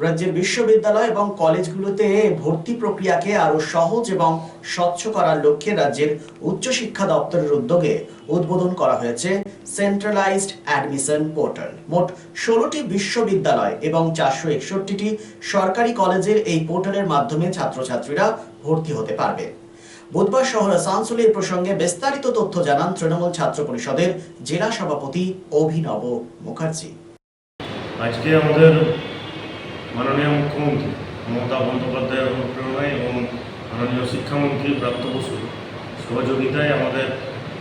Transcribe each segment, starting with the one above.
রাজ্যের বিশ্ববিদ্যালয় এবং কলেজগুলোতে ভর্তি প্রক্রিয়াকে আরো সহজ এবং স্বচ্ছ করার লক্ষ্যে রাজ্যের উচ্চশিক্ষা দপ্তরের উদ্যোগে উদ্বোধন করা হয়েছে সেন্ট্রালাইজড অ্যাডমিশন পোর্টাল। মোট 16টি বিশ্ববিদ্যালয় এবং 461টি সরকারি কলেজের এই পোর্টালের মাধ্যমে ছাত্রছাত্রীরা ভর্তি হতে পারবে। বুধবার শহর আসানসোলে এই প্রসঙ্গে বিস্তারিত তথ্য জানান তৃণমূল ছাত্র পরিষদের জেলা সভাপতি অভিনব মুখার্জি। আজকে আমাদের মাননীয় মুখ্যমন্ত্রী মমতা বন্দ্যোপাধ্যায়ের অনুপ্রেরণায় এবং মাননীয় শিক্ষামন্ত্রী ব্রাত্য বসুর সহযোগিতায় আমাদের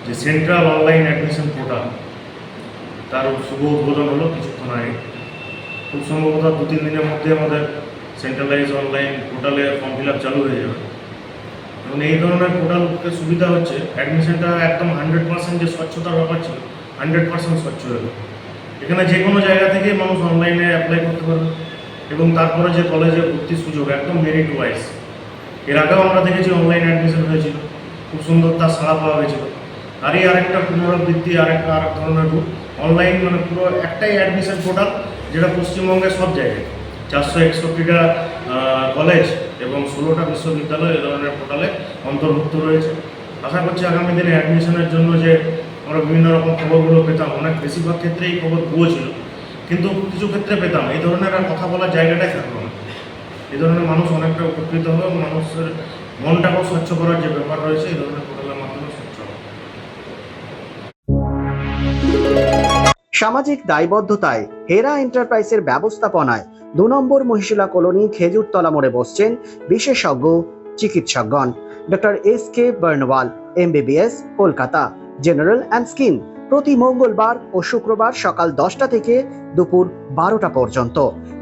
যে সেন্ট্রাল অনলাইন অ্যাডমিশন পোর্টাল তার শুভ উদ্বোধন হলো কিছুক্ষণ আগে। খুব সম্ভবত 2-3 দিনের মধ্যে আমাদের সেন্ট্রালাইজ অনলাইন পোর্টালে ফর্ম ফিল আপ চালু হয়ে যাবে। এবং এই ধরনের পোর্টালকে সুবিধা হচ্ছে অ্যাডমিশনটা একদম 100% যে স্বচ্ছতার ব্যাপার ছিল 100% স্বচ্ছ হলো। এখানে যে কোনো জায়গা থেকে মানুষ অনলাইনে অ্যাপ্লাই করতে পারবে এবং তারপরে যে কলেজে ভর্তির সুযোগ একদম মেরিট ওয়াইজ। এর আগেও আমরা দেখেছি অনলাইন অ্যাডমিশন হয়েছিল, খুব সুন্দর তার সাড়া পাওয়া গেছিলো। তারই আরেকটা পুনরাবৃত্তি, আরেক ধরনের রূপ অনলাইন, মানে পুরো একটাই অ্যাডমিশন পোর্টাল যেটা পশ্চিমবঙ্গের সব জায়গায় 461টা কলেজ এবং 16টা বিশ্ববিদ্যালয় এ ধরনের পোর্টালে অন্তর্ভুক্ত রয়েছে। আশা করছি আগামী দিনে অ্যাডমিশনের জন্য যে আমরা বিভিন্ন রকম খবরগুলো পেতাম, অনেক বেশিরভাগ ক্ষেত্রে এই খবর ভুয়ো ছিল, কিন্তু কিছু ক্ষেত্রে পেতাম, এই ধরনের আর কথা বলার জায়গাটাই থাকলো না। এই ধরনের মানুষ অনেকটা উপকৃত হবে এবং মানুষের মনটাকেও স্বচ্ছ করার যে ব্যাপার রয়েছে এই ধরনের পোর্টালের মাধ্যমে স্বচ্ছ হবে। সামাজিক দায়বদ্ধতায় হেরা এন্টারপ্রাইজের ব্যবস্থাপনায় 2 নম্বর মহিশিলা কলোনি খেজুরতলা মোড়ে বসছেন বিশেষজ্ঞ চিকিৎসকগণ। Doctor SK Barnwal, MBBS, Kolkata, general and skin, প্রতি মঙ্গলবার ও শুক্রবার সকাল 10টা থেকে দুপুর 12টা পর্যন্ত,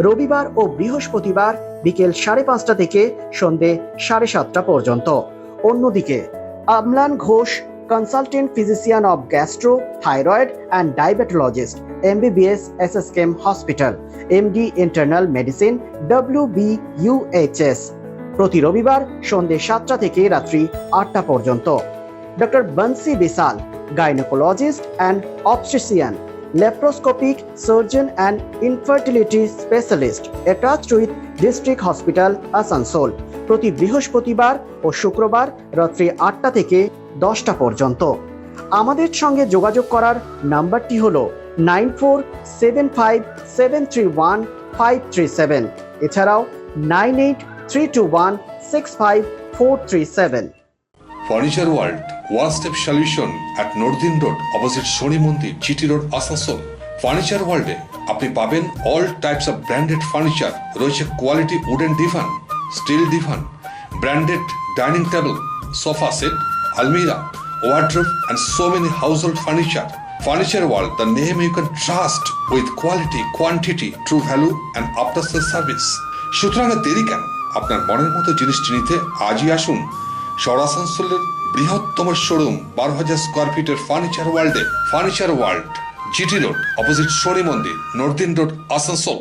রবিবার ও বৃহস্পতিবার বিকেল 5:30টা থেকে সন্ধে 7:30টা পর্যন্ত। অন্যদিকে আমলান Ghosh, consultant physician of gastro, thyroid and diabetologist, MBBS, SSKM Hospital, MD Internal Medicine, WBUHS, প্রতি রবিবার সন্ধে 7টা থেকে রাত্রি 8টা পর্যন্ত। Doctor Banshi Bishal, gynaecologist and obstetrician, laparoscopic surgeon and infertility specialist, attached with district hospital Asansol, প্রতি বৃহস্পতিবার ও শুক্রবার রাত্রি 8টা থেকে 10টা পর্যন্ত। আমাদের সঙ্গে যোগাযোগ করার নাম্বারটি হলো 9475731537, এছাড়াও 9832165437। Furniture World, one-step solution at Nordin Road, opposite Shoni Mandir, GT Road, Asansol. Furniture World এ আপনি পাবেন all types of branded furniture, রয়েছে quality wooden divan, steel divan, branded dining table, sofa set, almirah, wardrobe and so many household furniture. Furniture World, the name you can trust with quality, quantity, true value and after sales service. সুতরাং দেরি কেন? আপনার মনের মতো জিনিসটি নিতে আজই আসুন শহর আসানসোলের বৃহত্তম শোরুম 12,000 স্কোয়ার ফিটের ফার্নিচার ওয়ার্ল্ডে। Furniture world, GT road, opposite Shani Mandir, নর্দিন রোড, আসানসোল।